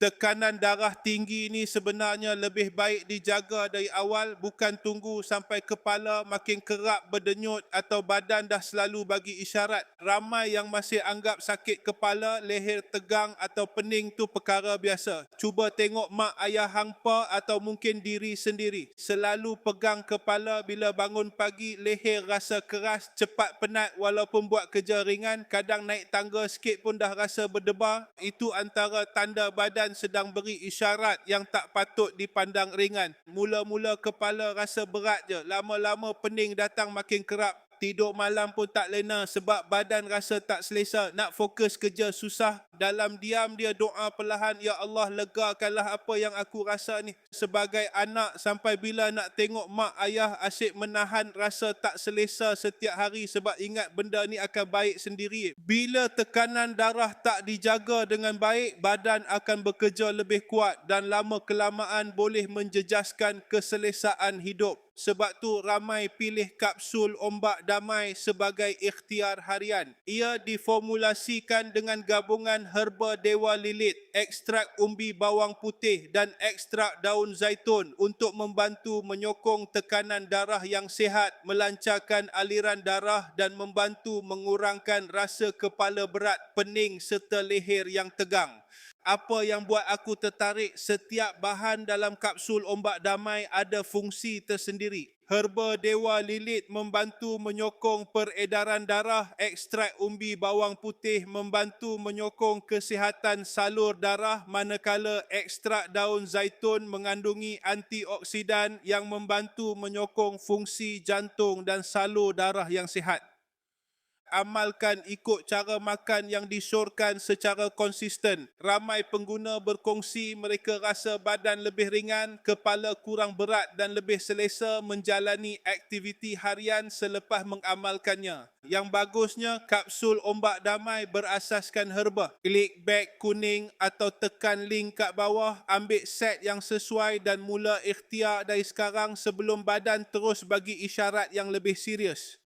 Tekanan darah tinggi ni sebenarnya lebih baik dijaga dari awal, bukan tunggu sampai kepala makin kerap berdenyut atau badan dah selalu bagi isyarat. Ramai yang masih anggap sakit kepala, leher tegang atau pening tu perkara biasa. Cuba tengok mak ayah hangpa atau mungkin diri sendiri. Selalu pegang kepala bila bangun pagi, leher rasa keras, cepat penat walaupun buat kerja ringan, kadang naik tangga sikit pun dah rasa berdebar. Itu antara tanda badan sedang beri isyarat yang tak patut dipandang ringan. Mula-mula kepala rasa berat je, lama-lama pening datang makin kerap. Tidur malam pun tak lena sebab badan rasa tak selesa. Nak fokus kerja susah. Dalam diam dia doa perlahan, "Ya Allah, legakanlah apa yang aku rasa ni." Sebagai anak, sampai bila nak tengok mak ayah asyik menahan rasa tak selesa setiap hari sebab ingat benda ni akan baik sendiri. Bila tekanan darah tak dijaga dengan baik, badan akan bekerja lebih kuat dan lama-kelamaan boleh menjejaskan keselesaan hidup. Sebab tu ramai pilih kapsul ombak damai sebagai ikhtiar harian. Ia diformulasikan dengan gabungan herba dewa lilit, ekstrak umbi bawang putih dan ekstrak daun zaitun untuk membantu menyokong tekanan darah yang sihat, melancarkan aliran darah dan membantu mengurangkan rasa kepala berat, pening serta leher yang tegang. Apa yang buat aku tertarik, setiap bahan dalam kapsul ombak damai ada fungsi tersendiri. Herba dewa lilit membantu menyokong peredaran darah, ekstrak umbi bawang putih membantu menyokong kesihatan salur darah, manakala ekstrak daun zaitun mengandungi antioksidan yang membantu menyokong fungsi jantung dan salur darah yang sihat. Amalkan ikut cara makan yang disyorkan secara konsisten. Ramai pengguna berkongsi mereka rasa badan lebih ringan, kepala kurang berat dan lebih selesa menjalani aktiviti harian selepas mengamalkannya. Yang bagusnya, kapsul ombak damai berasaskan herba. Klik beg kuning atau tekan link kat bawah, ambil set yang sesuai dan mula ikhtiar dari sekarang sebelum badan terus bagi isyarat yang lebih serius.